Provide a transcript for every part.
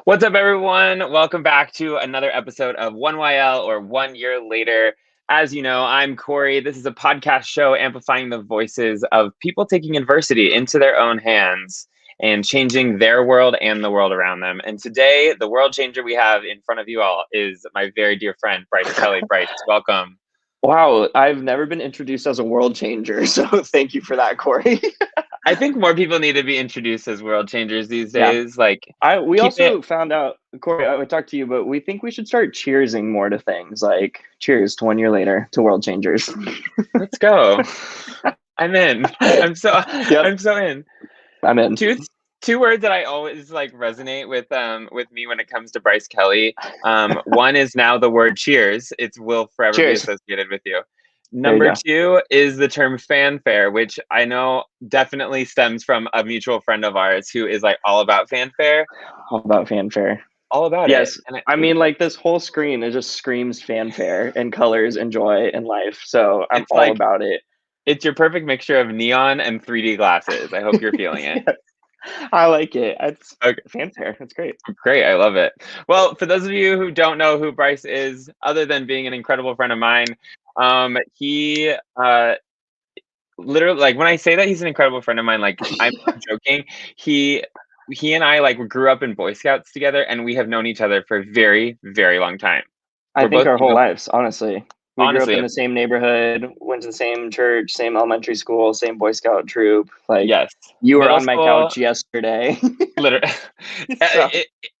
What's up, everyone? Welcome back to another episode of 1YL or 1 Year Later. As you know, I'm Corey. This is a podcast show amplifying the voices of people taking adversity into their own hands and changing their world and the world around them. And today, the world changer we have in front of you all is my very dear friend, Bryce Kelley. Bryce, welcome. Wow, I've never been introduced as a world changer, so thank you for that, Corey. I think more people need to be introduced as world changers these Yeah. days. Like, We keep it. also found out, Corey, I would talk to you, but we think we should start cheersing more to things like cheers to 1 year later to world changers. Let's go. I'm in. I'm so in. I'm in. Two words that I always like resonate with me when it comes to Bryce Kelley. One is now the word cheers. It will forever be Cheers. associated with you. There you Number go. two is the term fanfare, which I know definitely stems from a mutual friend of ours who is like all about fanfare, All about fanfare. all about it. Yes. I mean, like this whole screen, it just screams fanfare and colors and joy and life. So I'm It's all like about it. it's your perfect mixture of neon and 3D glasses. I hope you're feeling it. Yes. I like it. It's Okay. fanfare. That's great. Great, I love it. Well, for those of you who don't know who Bryce is, other than being an incredible friend of mine, he literally, like, when I say that he's an incredible friend of mine, like, I'm not joking. He and I like grew up in Boy Scouts together, and we have known each other for a very, very long time. I We're think both our whole people, lives, honestly. We grew up honestly. in the same neighborhood, went to the same church, same elementary school, same Boy Scout troop. Like Yes, you were middle on my school. couch yesterday. Literally, So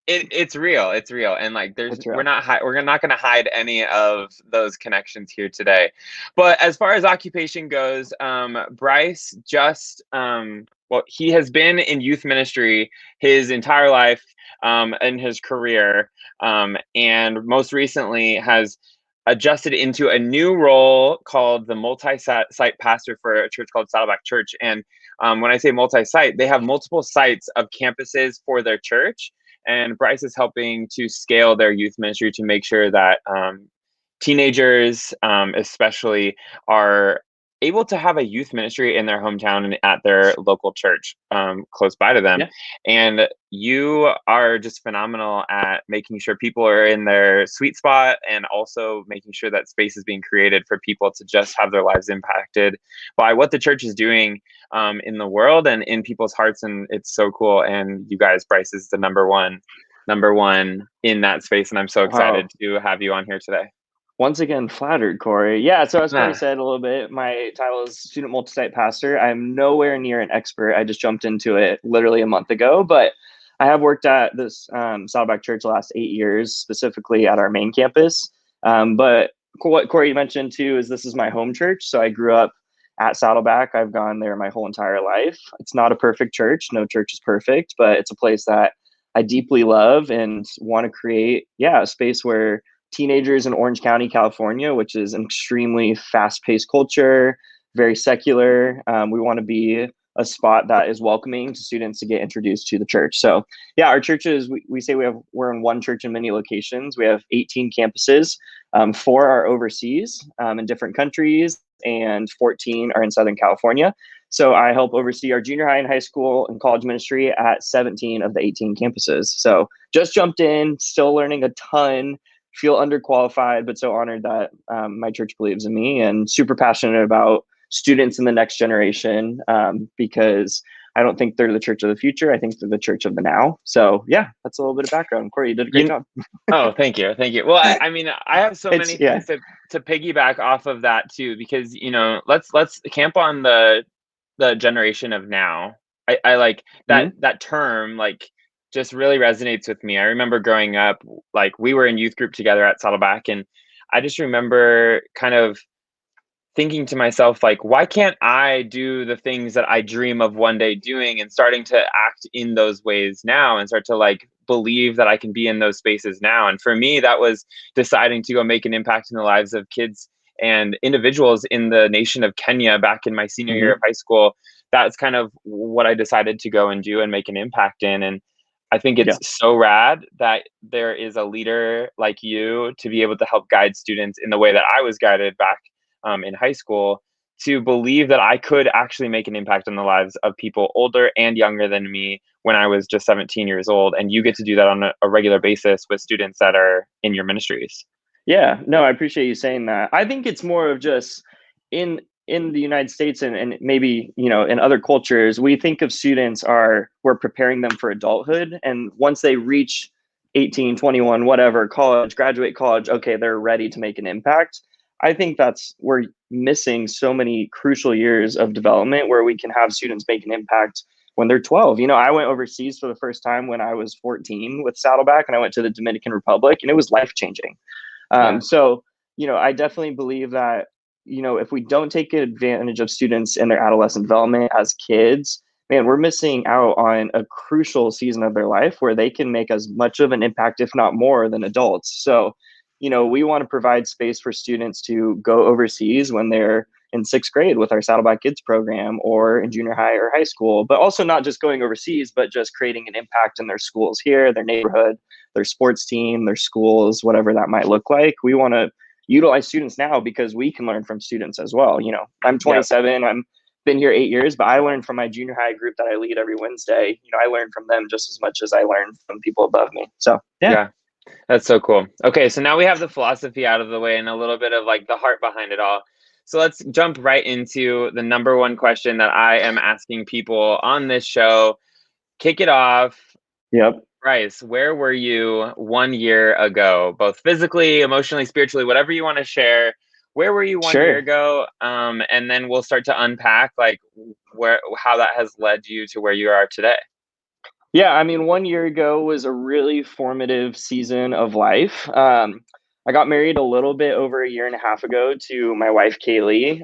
it's real. It's real, and like, it's we're real. not going to hide any of those connections here today. But as far as occupation goes, Bryce just well, he has been in youth ministry his entire life, in his career, and most recently has adjusted into a new role called the multi-site pastor for a church called Saddleback Church. And when I say multi-site, they have multiple sites of campuses for their church. And Bryce is helping to scale their youth ministry to make sure that teenagers, especially, are able to have a youth ministry in their hometown and at their local church, close by to them. Yeah. And you are just phenomenal at making sure people are in their sweet spot, and also making sure that space is being created for people to just have their lives impacted by what the church is doing, in the world and in people's hearts. And it's so cool. And you guys, Bryce is the number one in that space. And I'm so excited Wow. to have you on here today. Once again, flattered, Corey. Yeah, so as Corey Ah, said a little bit, my title is student multi-site pastor. I'm nowhere near an expert. I just jumped into it literally a month ago, but I have worked at this Saddleback Church the last 8 years, specifically at our main campus. But what Corey mentioned too is this is my home church. So I grew up at Saddleback. I've gone there my whole entire life. It's not a perfect church. No church is perfect, but it's a place that I deeply love and want to create, a space where teenagers in Orange County, California, which is an extremely fast-paced culture, very secular. We want to be a spot that is welcoming to students to get introduced to the church. So, our churches, we say we're in one church in many locations. We have 18 campuses. 4 are overseas in different countries, and 14 are in Southern California. So I help oversee our junior high and high school and college ministry at 17 of the 18 campuses. So just jumped in, still learning a ton, feel underqualified, but so honored that my church believes in me, and super passionate about students in the next generation, because I don't think they're the church of the future. I think they're the church of the now. So that's a little bit of background. Corey, you did a great you, job. oh, thank you. Thank you. Well, I mean, I have so It's many things to piggyback off of that too, because, let's camp on the generation of now. I like that mhm. that term, like, just really resonates with me. I remember growing up, like, we were in youth group together at Saddleback, and I just remember kind of thinking to myself, like, why can't I do the things that I dream of one day doing, and starting to act in those ways now, and start to like believe that I can be in those spaces now. And for me, that was deciding to go make an impact in the lives of kids and individuals in the nation of Kenya back in my senior year of Mhm. high school. That's kind of what I decided to go and do and make an impact in. And I think it's Yeah. so rad that there is a leader like you to be able to help guide students in the way that I was guided back, in high school, to believe that I could actually make an impact on the lives of people older and younger than me when I was just 17 years old. And you get to do that on a regular basis with students that are in your ministries. Yeah, no, I appreciate you saying that. I think it's more of just in the United States and maybe, in other cultures, we think of students we're preparing them for adulthood. And once they reach 18, 21, whatever, college, graduate college, okay, they're ready to make an impact. I think we're missing so many crucial years of development where we can have students make an impact when they're 12. I went overseas for the first time when I was 14 with Saddleback, and I went to the Dominican Republic, and it was life changing. Yeah. So, I definitely believe that, if we don't take advantage of students in their adolescent development as kids, man, we're missing out on a crucial season of their life where they can make as much of an impact, if not more, than adults. So, we want to provide space for students to go overseas when they're in sixth grade with our Saddleback Kids program, or in junior high or high school, but also not just going overseas, but just creating an impact in their schools here, their neighborhood, their sports team, their schools, whatever that might look like. We want to utilize students now because we can learn from students as well. I'm 27, I'm been here 8 years, but I learned from my junior high group that I lead every Wednesday. I learned from them just as much as I learned from people above me. So yeah. That's so cool. Okay, so now we have the philosophy out of the way and a little bit of like the heart behind it all. So let's jump right into the number one question that I am asking people on this show. Kick it off. Yep. Bryce, where were you 1 year ago? Both physically, emotionally, spiritually, whatever you want to share. Where were you 1 year ago? And then we'll start to unpack like how that has led you to where you are today. Yeah, I mean, 1 year ago was a really formative season of life. I got married a little bit over a year and a half ago to my wife, Kaylee.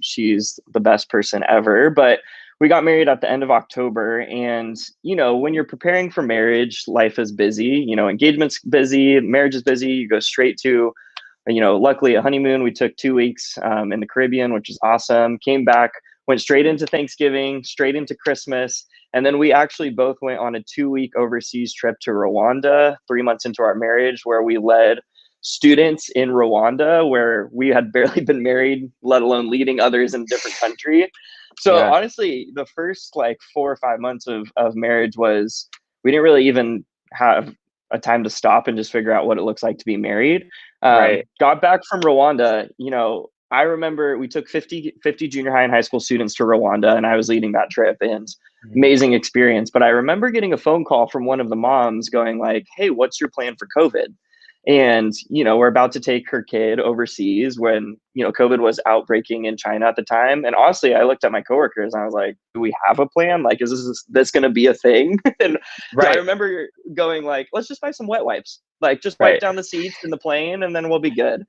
She's the best person ever, but we got married at the end of October. And, when you're preparing for marriage, life is busy, engagement's busy, marriage is busy. You go straight to, luckily a honeymoon. We took 2 weeks in the Caribbean, which is awesome. Came back, went straight into Thanksgiving, straight into Christmas. And then we actually both went on a 2-week overseas trip to Rwanda 3 months into our marriage, where we led students in Rwanda, where we had barely been married, let alone leading others in a different country. So honestly, the first like 4 or 5 months of marriage we didn't really even have a time to stop and just figure out what it looks like to be married. Right. Got back from Rwanda, I remember we took 50 junior high and high school students to Rwanda, and I was leading that trip, and amazing experience. But I remember getting a phone call from one of the moms going like, "Hey, what's your plan for COVID?" And, we're about to take her kid overseas when, COVID was outbreaking in China at the time. And honestly, I looked at my coworkers and I was like, do we have a plan? Like, is this going to be a thing? And I remember going like, let's just buy some wet wipes, like just wipe down the seats in the plane and then we'll be good.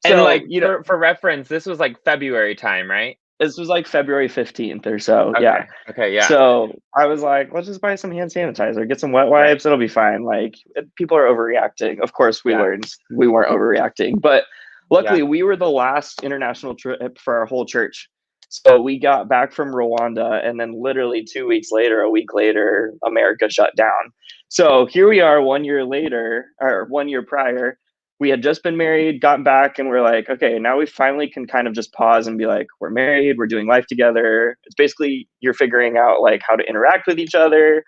And like, for reference, this was like February time, right? This was like February 15th or so. Okay. Yeah. Okay. Yeah. So I was like, let's just buy some hand sanitizer, get some wet wipes. It'll be fine. Like, people are overreacting. Of course, we learned we weren't overreacting, but luckily we were the last international trip for our whole church. So we got back from Rwanda, and then literally 2 weeks later, a week later, America shut down. So here we are 1 year later, or 1 year prior. We had just been married, gotten back, and we're like, okay, now we finally can kind of just pause and be like, we're married, we're doing life together. It's basically you're figuring out like how to interact with each other.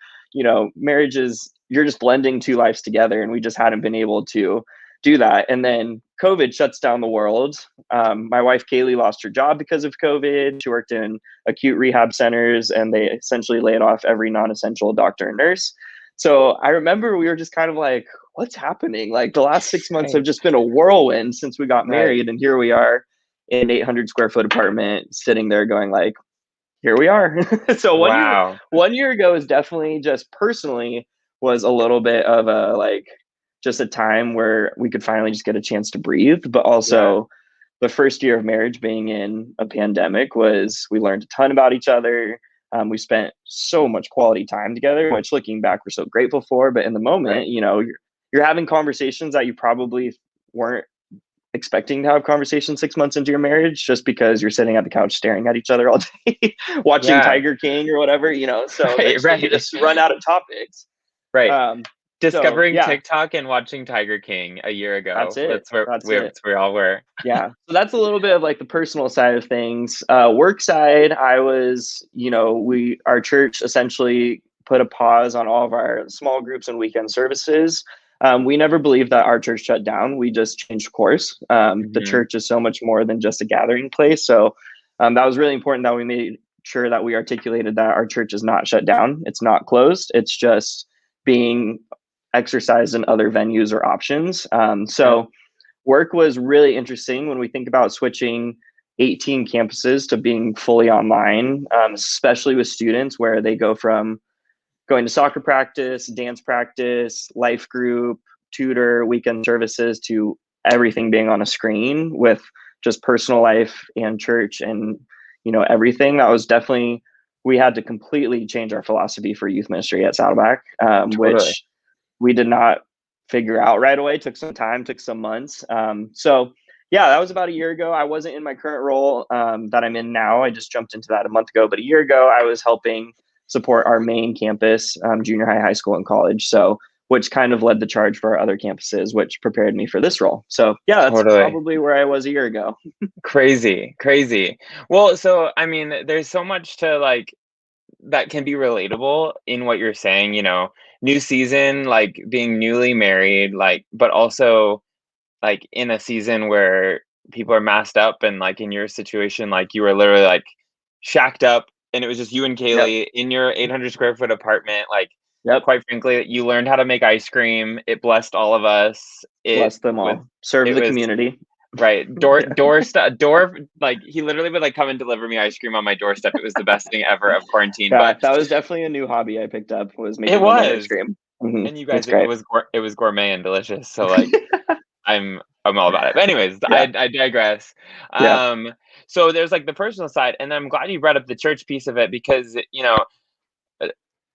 Marriage is you're just blending two lives together, and we just hadn't been able to do that. And then COVID shuts down the world. My wife Kaylee lost her job because of COVID. She worked in acute rehab centers, and they essentially laid off every non-essential doctor and nurse. So I remember we were just kind of like, what's happening? Like, the last 6 months have just been a whirlwind since we got married. And here we are in an 800 square foot apartment sitting there going like, here we are. So 1 year ago is definitely just personally was a little bit of a like just a time where we could finally just get a chance to breathe. But also the first year of marriage being in a pandemic we learned a ton about each other. We spent so much quality time together, which looking back, we're so grateful for. But in the moment, you're having conversations that you probably weren't expecting to have conversations 6 months into your marriage, just because you're sitting at the couch staring at each other all day, watching Tiger King or whatever, so you just run out of topics. Right. So discovering yeah, TikTok and watching Tiger King a year that's ago. it. That's where That's it. we all were. Yeah. So that's a little bit of like the personal side of things. Work side, I was, our church essentially put a pause on all of our small groups and weekend services. We never believed that our church shut down. We just changed course. The Hmm. church is so much more than just a gathering place. So that was really important that we made sure that we articulated that our church is not shut down. It's not closed. It's just being exercised in other venues or options. Yeah. So work was really interesting when we think about switching 18 campuses to being fully online, especially with students where they go from going to soccer practice, dance practice, life group, tutor, weekend services to everything being on a screen with just personal life and church and everything. That was definitely, we had to completely change our philosophy for youth ministry at Saddleback, Totally. which we did not figure out right away. Took some time, took some months. So yeah, that was about a year ago. I wasn't in my current role that I'm in now. I just jumped into that a month ago. But a year ago, I was helping support our main campus, junior high, high school, and college. So which kind of led the charge for our other campuses, which prepared me for this role. So yeah, that's Totally. probably where I was a year ago. Crazy, crazy. Well, so I mean, there's so much to like that can be relatable in what you're saying, new season, like being newly married, like, but also like in a season where people are masked up and like in your situation, like you were literally like shacked up and it was just you and Yep. Kaylee in your 800 square foot apartment. Like, Yep. quite frankly, you learned how to make ice cream. It blessed all of us. Bless them Was, all. Serve it the was community. right. Door, like he literally would like come and deliver me ice cream on my doorstep. It was the best thing ever of quarantine. Yeah, But that was definitely a new hobby I picked up was it making homemade ice was, cream. and you It's guys, great. it was gourmet and delicious. So like, I'm all about it. But anyways, Yeah. I digress. Yeah. So there's like the personal side, and I'm glad you brought up the church piece of it because uh,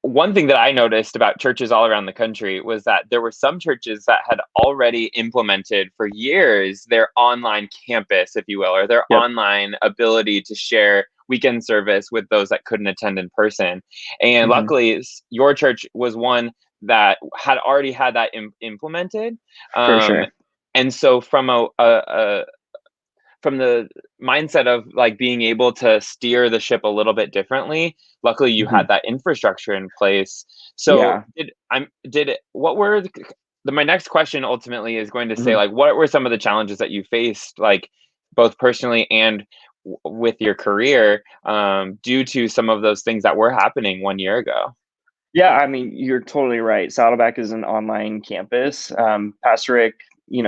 one thing that I noticed about churches all around the country was that there were some churches that had already implemented for years their online campus, if you will, or their Yep. online ability to share weekend service with those that couldn't attend in person. And Hmm. luckily, your church was one that had already had that implemented. For Um, sure. and so from the mindset of like being able to steer the ship a little bit differently, luckily you Hmm. had that infrastructure in place. So Yeah. what were my next question ultimately is going to say Hmm. like what were some of the challenges that you faced, like both personally and with your career, due to some of those things that were happening 1 year ago? Yeah, I mean, you're totally right. Saddleback is an online campus. Pastor Rick, we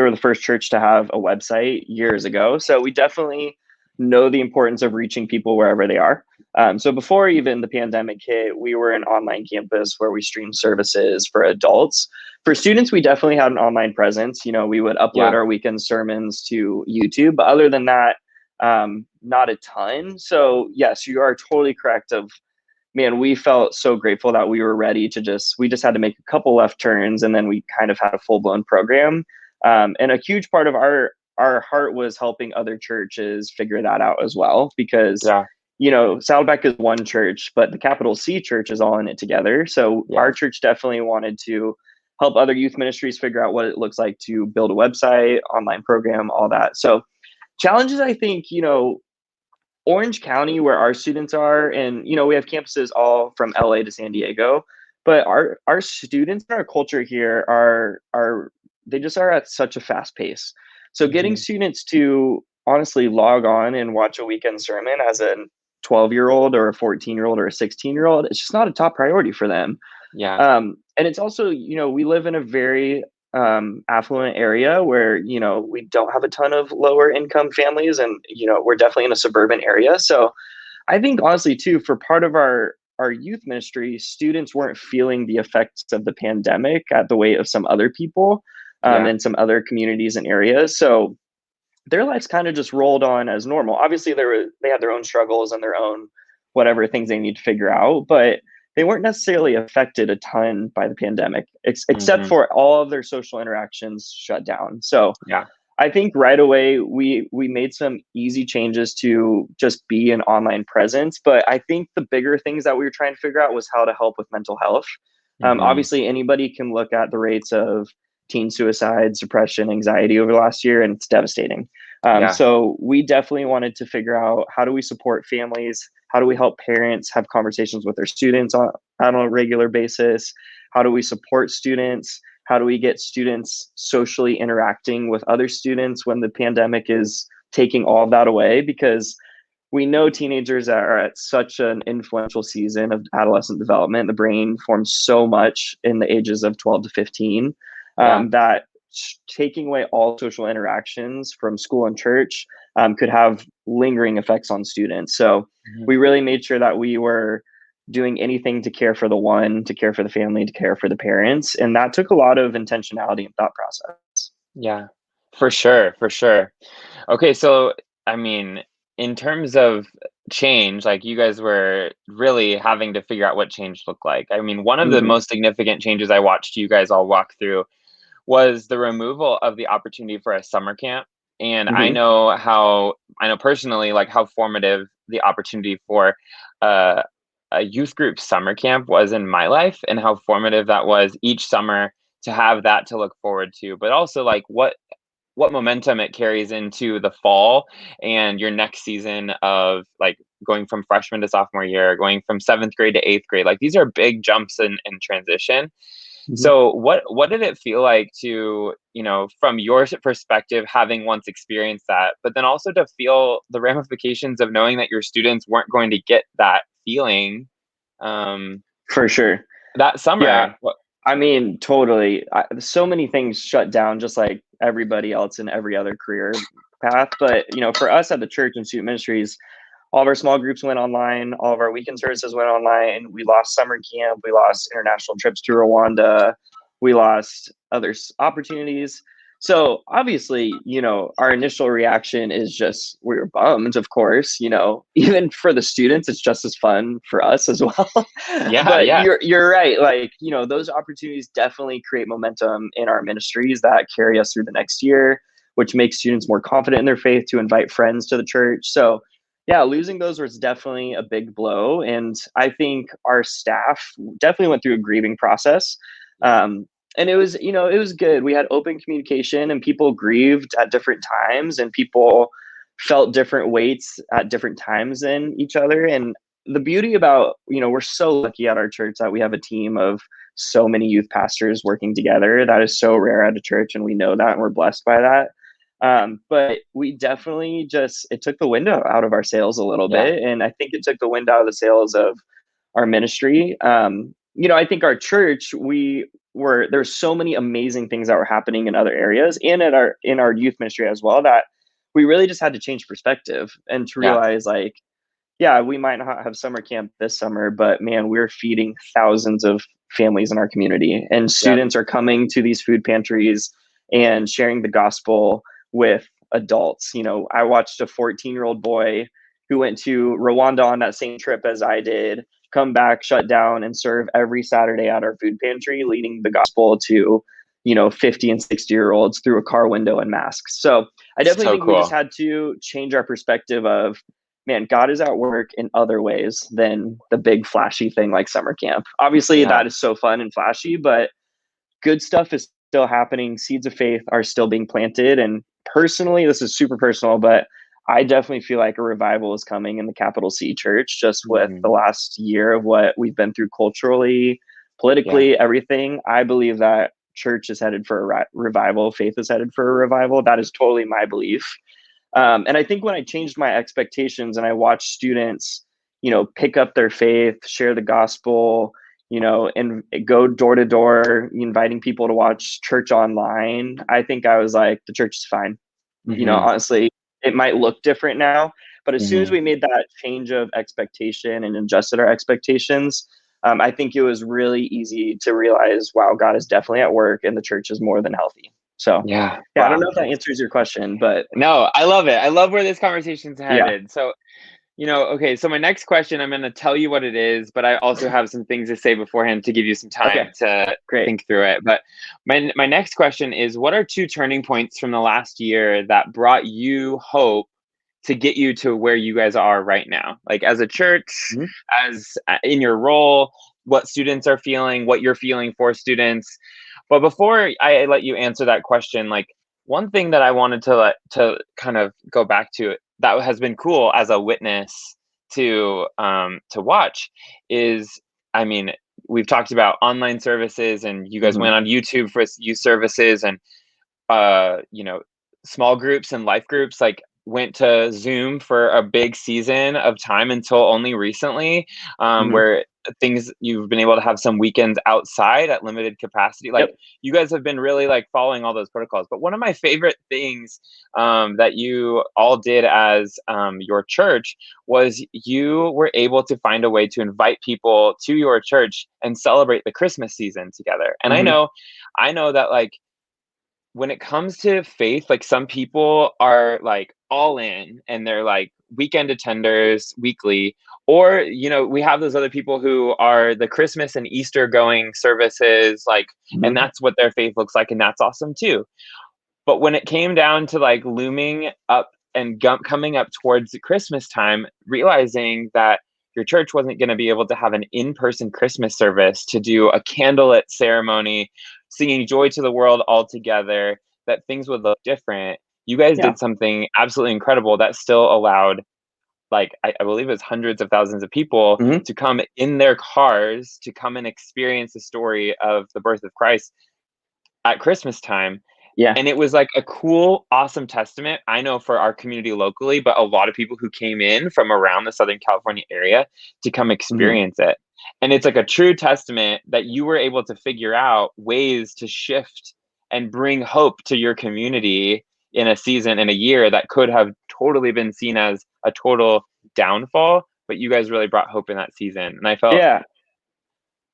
were the first church to have a website years ago. So we definitely know the importance of reaching people wherever they are. So before even the pandemic hit, we were an online campus where we streamed services for adults. For students, we definitely had an online presence. We would upload Yeah. our weekend sermons to YouTube, but other than that, not a ton. So yes, you are totally correct. Of man, we felt so grateful that we were ready to we just had to make a couple left turns and then we kind of had a full blown program. And a huge part of our heart was helping other churches figure that out as well, because Yeah. Saddleback is one church, but the capital C church is all in it together. So Yeah. our church definitely wanted to help other youth ministries figure out what it looks like to build a website, online program, all that. So challenges, I think, Orange County, where our students are, and we have campuses all from LA to San Diego, but our students and our culture here are they just are at such a fast pace. So getting Hmm. students to honestly log on and watch a weekend sermon as a 12-year-old or a 14-year-old or a 16-year-old, it's just not a top priority for them. Yeah. And it's also, we live in a very affluent area where, we don't have a ton of lower income families and, we're definitely in a suburban area. So I think honestly too, for part of our youth ministry, students weren't feeling the effects of the pandemic at the weight of some other people Yeah. in some other communities and areas. So their lives kind of just rolled on as normal. Obviously, they had their own struggles and their own whatever things they need to figure out, but they weren't necessarily affected a ton by the pandemic, except Hmm. for all of their social interactions shut down. So Yeah. I think right away we made some easy changes to just be an online presence, but I think the bigger things that we were trying to figure out was how to help with mental health. Hmm. Obviously, anybody can look at the rates of teen suicide, depression, anxiety over the last year, and it's devastating. Yeah. So we definitely wanted to figure out, how do we support families? How do we help parents have conversations with their students on a regular basis? How do we support students? How do we get students socially interacting with other students when the pandemic is taking all of that away? Because we know teenagers are at such an influential season of adolescent development. The brain forms so much in the ages of 12 to 15, Yeah. that taking away all social interactions from school and church could have lingering effects on students. So Mhm. we really made sure that we were doing anything to care for the one, to care for the family, to care for the parents. And that took a lot of intentionality and thought process. Yeah. For sure. For sure. Okay, so I mean, in terms of change, like you guys were really having to figure out what change looked like. I mean, one of the Mm-hmm. most significant changes I watched you guys all walk through was the removal of the opportunity for a summer camp. And Mm-hmm. I know personally, like how formative the opportunity for uh, a youth group summer camp was in my life, and how formative that was each summer to have that to look forward to, but also like what momentum it carries into the fall and your next season of like going from freshman to sophomore year, going from seventh grade to eighth grade. Like these are big jumps in transition. Mm-hmm. So what did it feel like to, from your perspective, having once experienced that, but then also to feel the ramifications of knowing that your students weren't going to get that feeling um, For sure. that Yeah. summer? What? I mean, totally. So many things shut down, just like everybody else in every other career path. But for us at the church and student ministries, all of our small groups went online. All of our weekend services went online. We lost summer camp. We lost international trips to Rwanda. We lost other opportunities. So obviously, our initial reaction is just, we were bummed, of course. Even for the students, it's just as fun for us as well. Yeah, But yeah, you're right. Like, those opportunities definitely create momentum in our ministries that carry us through the next year, which makes students more confident in their faith to invite friends to the church. So yeah, losing those was definitely a big blow. And I think our staff definitely went through a grieving process. yeah, And it was good. We had open communication, and people grieved at different times, and people felt different weights at different times in each other. And the beauty about, we're so lucky at our church that we have a team of so many youth pastors working together. That is so rare at a church, and we know that, and we're blessed by that. But we definitely it took the wind out of our sails a little yeah, bit. And I think it took the wind out of the sails of our ministry. I think our church, there's so many amazing things that were happening in other areas and in our youth ministry as well, that we really just had to change perspective and to yeah, realize, like, yeah, we might not have summer camp this summer, but man, we're feeding thousands of families in our community, and yep. students are coming to these food pantries and sharing the gospel with adults. I watched a 14-year-old boy who went to Rwanda on that same trip as I did come back, shut down, and serve every Saturday at our food pantry, leading the gospel to 50 and 60-year-olds through a car window and masks. So I definitely So think we just cool. had to change our perspective of, man, God is at work in other ways than the big flashy thing like summer camp. Obviously, Yeah. that is so fun and flashy, but good stuff is still happening. Seeds of faith are still being planted. And personally, this is super personal, but I definitely feel like a revival is coming in the capital C church, just with the Hmm. last year of what we've been through culturally, Yeah. politically, everything. I believe that church is headed for a revival. Faith is headed for a revival. That is totally my belief. And I think when I changed my expectations and I watched students, pick up their faith, share the gospel, and go door to door, inviting people to watch church online, I think I was like, the church is fine. Hmm. Honestly, it might look different now, but as soon as Hmm. we made that change of expectation and adjusted our expectations, I think it was really easy to realize, wow, God is definitely at work and the church is more than healthy. So, Yeah. yeah, I don't Wow. know if that answers your question, but No, I love it. I love where this conversation's yeah. headed. So, okay, so my next question, I'm going to tell you what it is, but I also have some things to say beforehand to give you some Okay, time to great. think through it. But my next question is, what are two turning points from the last year that brought you hope to get you to where you guys are right now? Like as a church, Mhm. as in your role, what students are feeling, what you're feeling for students. But before I let you answer that question, like one thing that I wanted to kind of go back to that has been cool as a witness to watch is, I mean, we've talked about online services, and you guys Mhm. went on YouTube for youth services, and you know, small groups and life groups like went to Zoom for a big season of time until only recently, Mhm. where things you've been able to have some weekends outside at limited capacity. Like Yep. you guys have been really like following all those protocols. But one of my favorite things that you all did as your church was you were able to find a way to invite people to your church and celebrate the Christmas season together. And Mhm. I know that like when it comes to faith, like some people are like all in and they're like weekend attenders weekly, or we have those other people who are the Christmas and Easter going services, like, and Mhm. that's what their faith looks like, and that's awesome too. But when it came down to like looming up and coming up towards Christmas time, realizing that your church wasn't going to be able to have an in-person Christmas service to do a candlelit ceremony, singing joy to the world all together, that things would look different. You guys Yeah. did something absolutely incredible that still allowed, like, I believe it's hundreds of thousands of people Mhm. to come in their cars to come and experience the story of the birth of Christ at Christmas time. Yeah. And it was like a cool, awesome testament, I know, for our community locally, but a lot of people who came in from around the Southern California area to come Mhm. experience it. And it's like a true testament that you were able to figure out ways to shift and bring hope to your community in a season, in a year that could have totally been seen as a total downfall, but you guys really brought hope in that season. And I felt Yeah.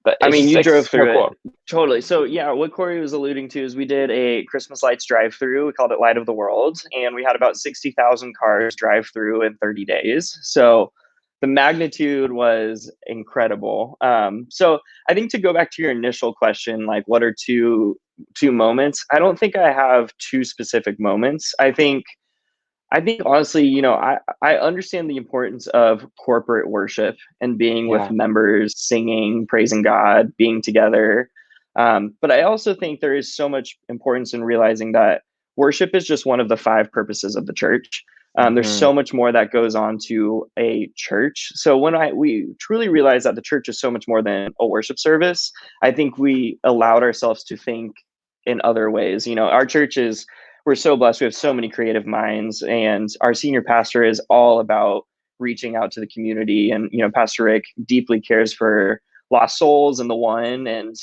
that I it's mean, just you like drove so through it. cool. Totally. So yeah, what Corey was alluding to is we did a Christmas lights drive through. We called it Light of the World, and we had about 60,000 cars drive through in 30 days. So the magnitude was incredible. So I think to go back to your initial question, like what are two moments? I don't think I have two specific moments. I think honestly, I understand the importance of corporate worship and being with Yeah. members, singing, praising God, being together. But I also think there is so much importance in realizing that worship is just one of the five purposes of the church. There's Hmm. so much more that goes on to a church. So when we truly realize that the church is so much more than a worship service, I think we allowed ourselves to think in other ways. Our church is we're so blessed. We have so many creative minds, and our senior pastor is all about reaching out to the community. And Pastor Rick deeply cares for lost souls and the one. And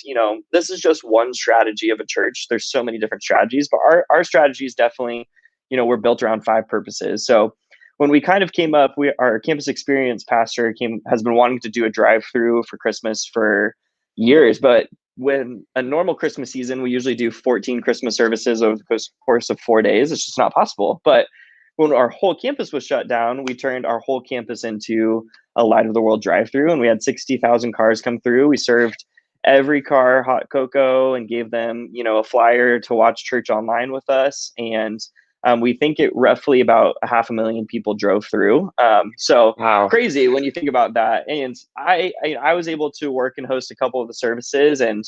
this is just one strategy of a church. There's so many different strategies, but our strategy is definitely, we're built around five purposes. So when we kind of came up, our campus experience pastor has been wanting to do a drive through for Christmas for years, but when a normal Christmas season, we usually do 14 Christmas services over the course of 4 days. It's just not possible. But when our whole campus was shut down, we turned our whole campus into a Light of the World drive-through, and we had 60,000 cars come through. We served every car hot cocoa and gave them, a flyer to watch church online with us. And we think it roughly about 500,000 people drove through. So Wow. crazy when you think about that. And I was able to work and host a couple of the services, and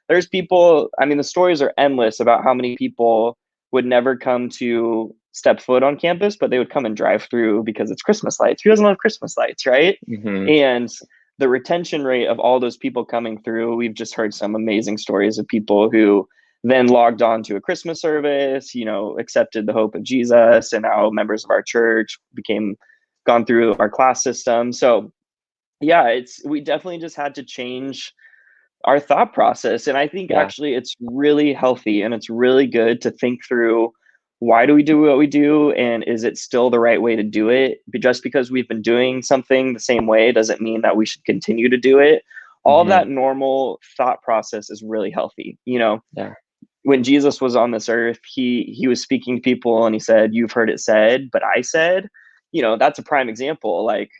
there's people. I mean, the stories are endless about how many people would never come to step foot on campus, but they would come and drive through because it's Christmas lights. Who doesn't love Christmas lights, right? Hmm. And the retention rate of all those people coming through, we've just heard some amazing stories of people who then logged on to a Christmas service, accepted the hope of Jesus, and now members of our church became gone through our class system. So yeah, we definitely just had to change our thought process. And I think Yeah. actually it's really healthy and it's really good to think through, why do we do what we do? And is it still the right way to do it? But just because we've been doing something the same way doesn't mean that we should continue to do it. All of Hmm. that normal thought process is really healthy. Yeah. When Jesus was on this earth, he was speaking to people and he said, "You've heard it said, but I said," that's a prime example. Like,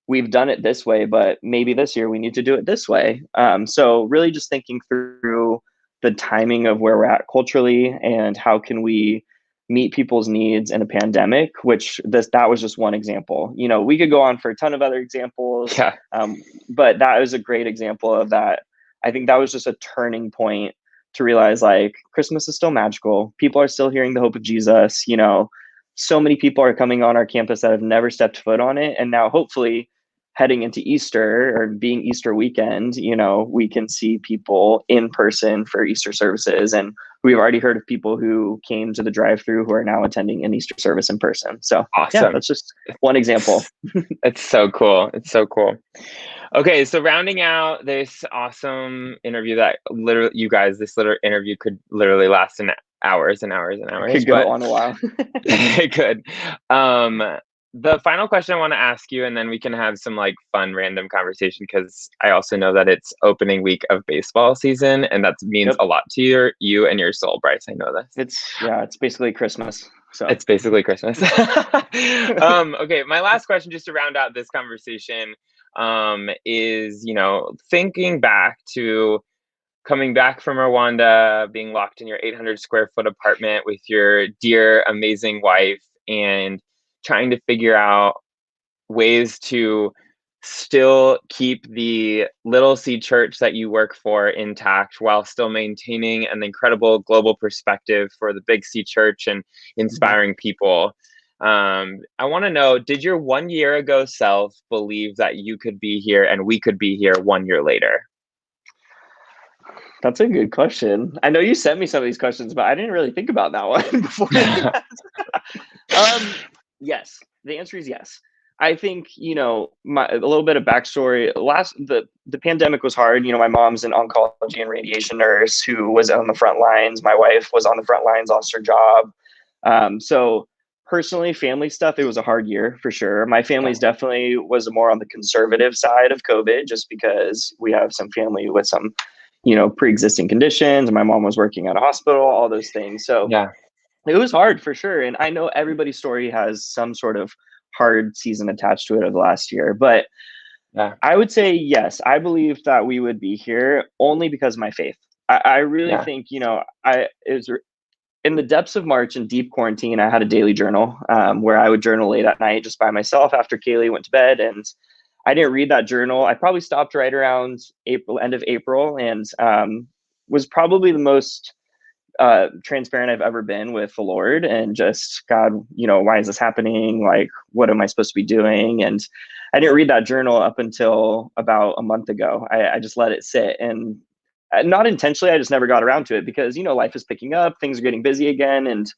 we've done it this way, but maybe this year we need to do it this way. So really just thinking through the timing of where we're at culturally and how can we meet people's needs in a pandemic, which that was just one example. We could go on for a ton of other examples, Yeah. but that was a great example of that. I think that was just a turning point to realize like Christmas is still magical. People are still hearing the hope of Jesus. So many people are coming on our campus that have never stepped foot on it. And now hopefully heading into Easter or being Easter weekend, we can see people in person for Easter services. And we've already heard of people who came to the drive-through who are now attending an Easter service in person. So yeah, Awesome. that's just one example. It's so cool. It's so cool. Okay, so rounding out this awesome interview that literally, you guys, this little interview could literally last hours and hours and It hours, could go but on a while. it could. The final question I want to ask you, and then we can have some like fun random conversation, because I also know that it's opening week of baseball season, and that means Yep. a lot to you and your soul, Bryce. I know this. It's basically Christmas. So It's basically Christmas. Okay, my last question, just to round out this conversation, is, thinking back to coming back from Rwanda, being locked in your 800 square foot apartment with your dear, amazing wife, and trying to figure out ways to still keep the Little C church that you work for intact while still maintaining an incredible global perspective for the Big C church and inspiring people. I want to know, did your 1 year ago self believe that you could be here and we could be here 1 year later? that's a good question. I know you sent me some of these questions, but I didn't really think about that one before. Yes, the answer is yes. I think, a little bit of backstory. The pandemic was hard. My mom's an oncology and radiation nurse who was on the front lines. My wife was on the front lines, lost her job. So personally, family stuff, it was a hard year for sure. My family's definitely was more on the conservative side of COVID, just because we have some family with some, pre-existing conditions. My mom was working at a hospital, all those things. So Yeah. it was hard for sure. And I know everybody's story has some sort of hard season attached to it of the last year. But Yeah. I would say, yes, I believe that we would be here only because of my faith. I really Yeah. think, it was in the depths of March in deep quarantine. I had a daily journal where I would journal late at night just by myself after Kaylee went to bed. And I didn't read that journal. I probably stopped right around end of April, and was probably the most transparent I've ever been with the Lord, and just, God, why is this happening? Like, what am I supposed to be doing? And I didn't read that journal up until about a month ago. I just let it sit, and not intentionally, I just never got around to it because, life is picking up, things are getting busy again. And,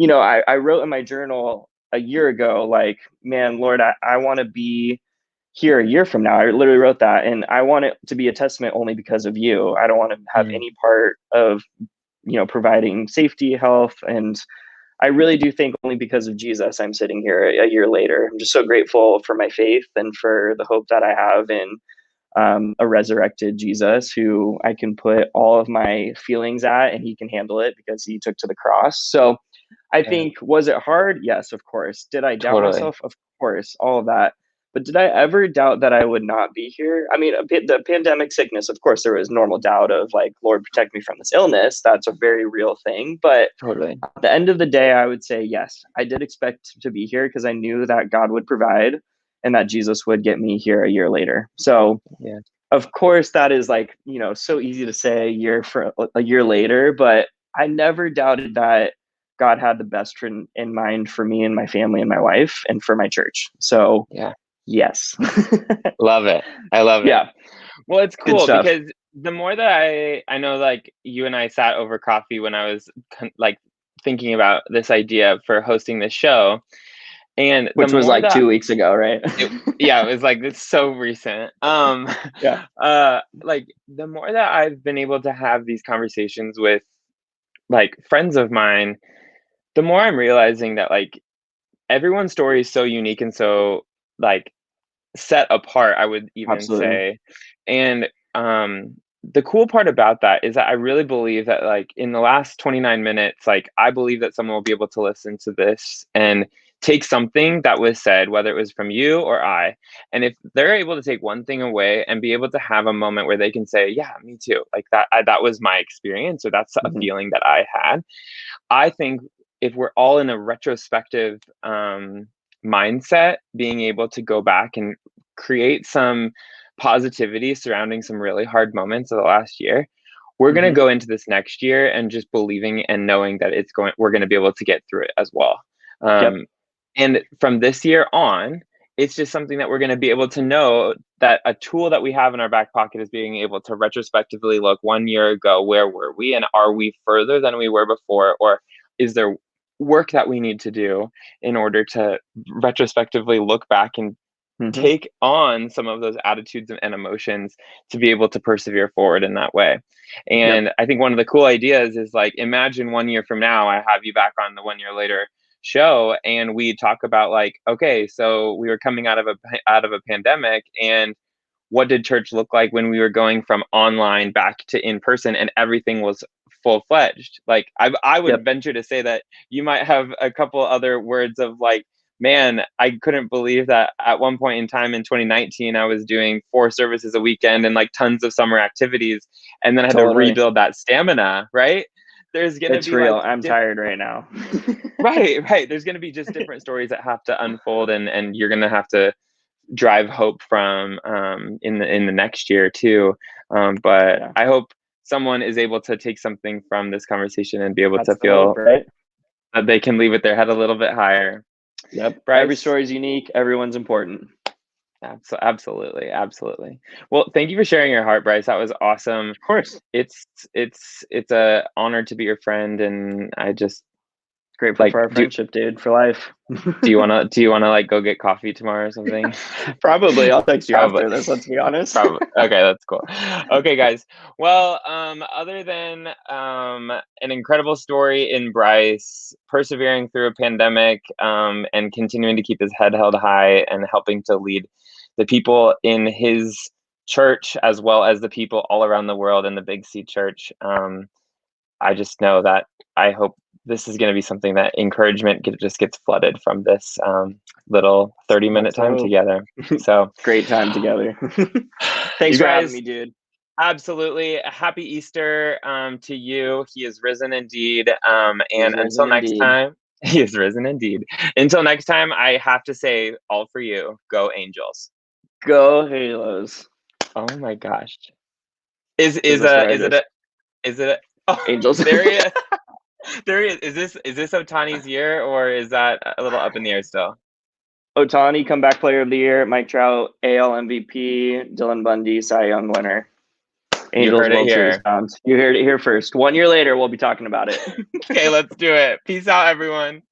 I wrote in my journal a year ago, like, man, Lord, I want to be here a year from now. I literally wrote that, and I want it to be a testament only because of you. I don't want to have any part of providing safety, health. And I really do think only because of Jesus, I'm sitting here a year later. I'm just so grateful for my faith and for the hope that I have in a resurrected Jesus who I can put all of my feelings at, and he can handle it because he took to the cross. So I think, was it hard? Yes, of course. Did I doubt Totally. myself? Of course, all of that. But did I ever doubt that I would not be here? I mean, the pandemic sickness, of course, there was normal doubt of like, Lord, protect me from this illness. That's a very real thing. But Totally. at the end of the day, I would say, yes, I did expect to be here because I knew that God would provide and that Jesus would get me here a year later. So, Yeah. of course, that is like, so easy to say a year later, but I never doubted that God had the best in mind for me and my family and my wife and for my church. So, Yeah. yes. Love it. I love it. Yeah. Well, it's Good cool stuff. because the more that I know, like you and I sat over coffee when I was like thinking about this idea for hosting this show, and Which the was more like that 2 weeks ago, right? yeah, it was like it's so recent. Yeah. Like the more that I've been able to have these conversations with like friends of mine, the more I'm realizing that like everyone's story is so unique and so like set apart, I would even Absolutely. say. And the cool part about that is that I really believe that like in the last 29 minutes, like I believe that someone will be able to listen to this and take something that was said, whether it was from you or I. And if they're able to take one thing away and be able to have a moment where they can say, yeah, me too. Like that was my experience, or that's a Mhm. feeling that I had. I think if we're all in a retrospective mindset, being able to go back and create some positivity surrounding some really hard moments of the last year, we're going to go into this next year and just believing and knowing that we're going to be able to get through it as well. And from this year on, it's just something that we're going to be able to know, that a tool that we have in our back pocket is being able to retrospectively look 1 year ago, where were we, and are we further than we were before, or is there work that we need to do in order to retrospectively look back and take on some of those attitudes and emotions to be able to persevere forward in that way. And I think one of the cool ideas is, like, imagine 1 year from now, I have you back on the 1 year later show, and we talk about, like, okay, so we were coming out of a pandemic, and what did church look like when we were going from online back to in person, and everything was full-fledged. Like, I would venture to say that you might have a couple other words of, like, man, I couldn't believe that at one point in time in 2019, I was doing 4 services a weekend and like tons of summer activities, and then I had to rebuild that stamina, right? There's gonna it's be real. like I'm tired right now. right. There's gonna be just different stories that have to unfold, and you're gonna have to drive hope from in the next year too. But I hope someone is able to take something from this conversation and be able to feel hope, right? that they can leave with their head a little bit higher. Yep. Bryce, every story is unique. Everyone's important. Absolutely. Well, thank you for sharing your heart, Bryce. That was awesome. Of course. It's a honor to be your friend, and I just grateful for our friendship, dude, for life. do you wanna like go get coffee tomorrow or something? Probably. I'll text you after this, let's be honest. Okay, that's cool. Okay, guys. Well, other than an incredible story in Bryce persevering through a pandemic, and continuing to keep his head held high and helping to lead the people in his church as well as the people all around the world in the Big C Church, I just know that I hope this is going to be something that encouragement just gets flooded from this little 30-minute time together. So great time together. Thanks for having me, dude. Absolutely. Happy Easter to you. He is risen indeed. And until next time, he is risen indeed. Until next time, I have to say, all for you. Go Angels. Go Halos. Oh my gosh. Is it oh, Angels? There he is. There he is. Is this Ohtani's year, or is that a little up in the air still? Ohtani, comeback player of the year. Mike Trout, AL MVP. Dylan Bundy, Cy Young winner. Angels World Series bound. You heard it here first. 1 year later, we'll be talking about it. Okay, let's do it. Peace out, everyone.